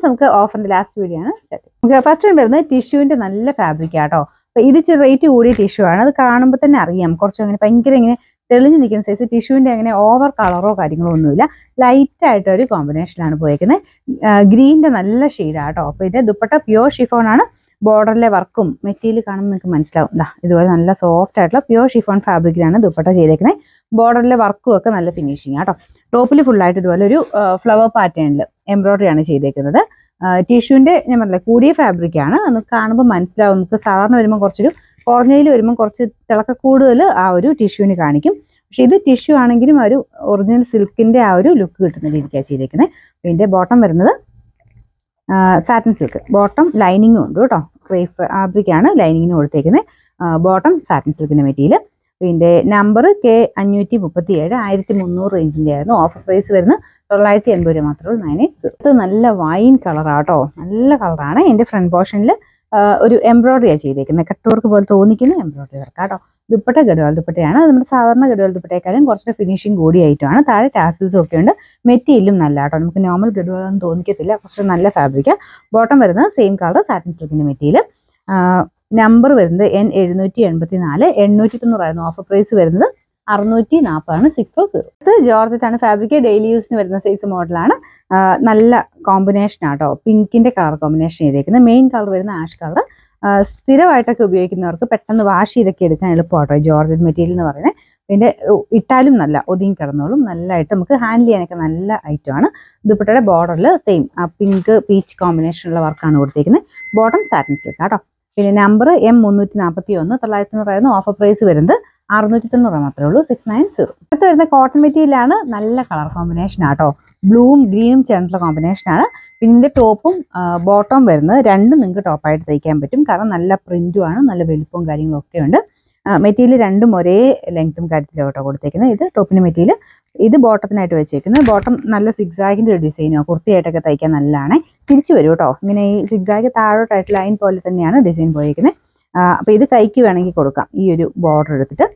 നമുക്ക് ഓഫറിന്റെ last video ആണ് start. First വരുന്നത് ടിഷ്യൂവിന്റെ നല്ല ഫാബ്രിക് ആട്ടോ. അപ്പൊ ഇത് ഇച്ചിരി റേറ്റ് കൂടിയ ടിഷ്യൂ ആണ്. അത് കാണുമ്പോൾ തന്നെ അറിയാം കുറച്ച് അങ്ങനെ ഭയങ്കര ഇങ്ങനെ തെളിഞ്ഞു നിൽക്കുന്ന സൈസ്. ടിഷ്യൂവിന്റെ അങ്ങനെ ഓവർ കളറോ കാര്യങ്ങളോ ഒന്നുമില്ല. ലൈറ്റ് ആയിട്ട് ഒരു കോമ്പിനേഷനാണ് പോയിരിക്കുന്നത്. ഗ്രീനിന്റെ നല്ല ഷെയ്ഡാട്ടോ. അപ്പൊ ഇത് ദുപ്പട്ട പ്യുവർ ഷിഫോൺ ആണ്. ബോർഡറിലെ വർക്കും മെറ്റീരിയൽ കാണുമ്പോൾ നിങ്ങൾക്ക് മനസ്സിലാവും. ഇതുപോലെ നല്ല സോഫ്റ്റ് ആയിട്ടുള്ള പ്യുവർ ഷിഫോൺ ഫാബ്രിക്കിലാണ് ദുപ്പട്ട ചെയ്തേക്കുന്നത്. ബോർഡറിലെ വർക്കും ഒക്കെ നല്ല ഫിനിഷിങ് ആട്ടോ. ടോപ്പിൽ ഫുള്ളായിട്ട് ഇതുപോലെ ഒരു ഫ്ലവർ പാറ്റേണിൽ എംബ്രോയിഡറി ആണ് ചെയ്തേക്കുന്നത്. ടിഷ്യൂവിന്റെ ഞാൻ പറഞ്ഞില്ല കൂടിയ ഫാബ്രിക് ആണ്. നമുക്ക് കാണുമ്പോൾ മനസ്സിലാവും. നമുക്ക് സാധാരണ വരുമ്പോൾ കുറച്ചൊരു കുറഞ്ഞതിൽ വരുമ്പോൾ കുറച്ച് തിളക്ക കൂടുതൽ ആ ഒരു ടിഷ്യൂവിന് കാണിക്കും. പക്ഷെ ഇത് ടിഷ്യൂ ആണെങ്കിലും ഒരു ഒറിജിനൽ സിൽക്കിന്റെ ആ ഒരു ലുക്ക് കിട്ടുന്ന രീതിക്കാണ് ചെയ്തേക്കുന്നത്. ഇതിന്റെ ബോട്ടം വരുന്നത് സാറ്റിൻ സിൽക്ക്. ബോട്ടം ലൈനിങ്ങും ഉണ്ട് കേട്ടോ. ക്രേപ്പ് ഫാബ്രിക് ആണ് ലൈനിങ്ങിന് കൊടുത്തേക്കുന്നത്. ബോട്ടം സാറ്റിൻ സിൽക്കിന്റെ മെറ്റീരിയൽ. ഇതിന്റെ നമ്പർ K537 1300 റേഞ്ചിന്റെ ആയിരുന്നു. ഓഫർ പ്രൈസ് വരുന്നത് 980 രൂപ മാത്രമേ ഉള്ളൂ. 980. ഇത് നല്ല വൈൻ കളറാട്ടോ. നല്ല കളറാണ്. ഇതിന്റെ ഫ്രണ്ട് പോർഷനിൽ ഒരു എംബ്രോയിഡറിയാണ് ചെയ്തേക്കുന്നത്. കട്ട് വർക്ക് പോലെ തോന്നിക്കുന്ന എംബ്രോയിഡറി വർക്ക് ആട്ടോ. ദുപ്പട്ട ഗഡ്വാൾ ദുപ്പട്ടയാണ്. അത് നമ്മുടെ സാധാരണ ഗഡ്വാൾ ദുപ്പട്ടയെക്കാളും കുറച്ച് ഫിനിഷിംഗ് കൂടിയായിട്ടാണ്. താഴെ ടാസിൽസും ഒക്കെ ഉണ്ട്. മെറ്റീരിയലും നല്ല ആട്ടോ. നമുക്ക് നോർമൽ ഗഡ്വാൾ ഒന്നും തോന്നിക്കത്തില്ല. കുറച്ച് നല്ല ഫാബ്രിക്. ബോട്ടം വരുന്നത് സെയിം കളർ സാറ്റിൻ സിൽക്കിന്റെ മെറ്റീരിയൽ. നമ്പർ വരുന്നത് N784. 890 ആയിരുന്നു. ഓഫർ പ്രൈസ് വരുന്നത് 640 640. ഇത് ജോർജറ്റാണ് ഫാബ്രിക്. ഡെയിലി യൂസിന് വരുന്ന സൈസ് മോഡലാണ്. നല്ല കോമ്പിനേഷൻ ആട്ടോ. പിങ്കിന്റെ കളർ കോമ്പിനേഷൻ ചെയ്തേക്കുന്നത്. മെയിൻ കളർ വരുന്ന ആഷ് കളർ. സ്ഥിരമായിട്ടൊക്കെ ഉപയോഗിക്കുന്നവർക്ക് പെട്ടെന്ന് വാഷ് ചെയ്തൊക്കെ എടുക്കാൻ എളുപ്പമാട്ടോ ജോർജറ്റ് മെറ്റീരിയൽ എന്ന് പറയുന്നത്. പിന്നെ ഇട്ടാലും നല്ല ഒതുങ്ങി കിടന്നോളും. നല്ലതായിട്ട് നമുക്ക് ഹാൻഡിൽ ചെയ്യാനൊക്കെ നല്ല ഐറ്റമാണ്. ദുപ്പട്ടയുടെ ബോർഡറിൽ സെയിം പിങ്ക് പീച്ച് കോമ്പിനേഷനുള്ള വർക്കാണ് കൊടുത്തേക്കുന്നത്. ബോട്ടം സാറ്റിൻ സിൽക്ക് ആട്ടോ. പിന്നെ നമ്പർ M341. 900 ആയിരുന്നു. ഓഫർ പ്രൈസ് വരുന്നത് 690 മാത്രമേ ഉള്ളൂ. 690. അടുത്ത് വരുന്ന കോട്ടൺ മെറ്റീരിയലാണ്. നല്ല കളർ കോമ്പിനേഷൻ ആട്ടോ. ബ്ലൂവും ഗ്രീനും ചേർന്നുള്ള കോമ്പിനേഷനാണ്. പിന്നെ ടോപ്പും ബോട്ടവും വരുന്നത് രണ്ടും നിങ്ങൾക്ക് ടോപ്പായിട്ട് തയ്ക്കാൻ പറ്റും. കാരണം നല്ല പ്രിന്റും ആണ്. നല്ല വലുപ്പവും കാര്യങ്ങളും ഒക്കെ ഉണ്ട്. മെറ്റീരിയൽ രണ്ടും ഒരേ ലെങ്ത്തും കാര്യത്തിലും കേട്ടോ കൊടുത്തേക്കുന്നത്. ഇത് ടോപ്പിന്റെ മെറ്റീരിയൽ. ഇത് ബോട്ടത്തിനായിട്ട് വെച്ചേക്കുന്നത്. ബോട്ടം നല്ല സിഗ്സാഗിന്റെ ഒരു ഡിസൈനോ കുർത്തിയായിട്ടൊക്കെ തയ്ക്കാൻ നല്ലതാണ്. തിരിച്ചു വരും കേട്ടോ. ഇങ്ങനെ ഈ സിഗ്സാഗ് താഴോട്ടായിട്ട് ലൈൻ പോലെ തന്നെയാണ് ഡിസൈൻ പോയിരിക്കുന്നത്. അപ്പോൾ ഇത് കൈക്ക് വേണമെങ്കിൽ കൊടുക്കാം. ഈ ഒരു ബോർഡർ എടുത്തിട്ട്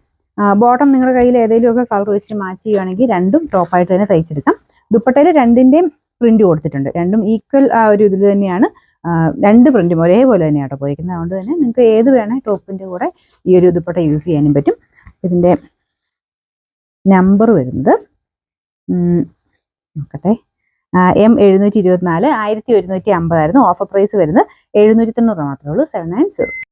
ബോട്ടം നിങ്ങളുടെ കയ്യിൽ ഏതെങ്കിലുമൊക്കെ കളർ വെച്ചിട്ട് മാച്ച് ചെയ്യുകയാണെങ്കിൽ രണ്ടും ടോപ്പായിട്ട് തന്നെ തയ്ച്ചെടുക്കാം. ദുപ്പട്ടയിൽ രണ്ടിന്റെയും പ്രിന്റ് കൊടുത്തിട്ടുണ്ട്. രണ്ടും ഈക്വൽ ആ ഒരു ഇതിൽ തന്നെയാണ്. രണ്ട് പ്രിന്റും ഒരേപോലെ തന്നെയാട്ടോ പോയിരിക്കുന്നത്. അതുകൊണ്ട് തന്നെ നിങ്ങൾക്ക് ഏത് വേണേൽ ടോപ്പിന്റെ കൂടെ ഈ ഒരു ദുപ്പട്ട യൂസ് ചെയ്യാനും പറ്റും. ഇതിന്റെ നമ്പർ വരുന്നത് നോക്കട്ടെ M724. 1150 ആയിരുന്നു. ഓഫർ പ്രൈസ് വരുന്നത് 790 മാത്രമേ ഉള്ളൂ. 790.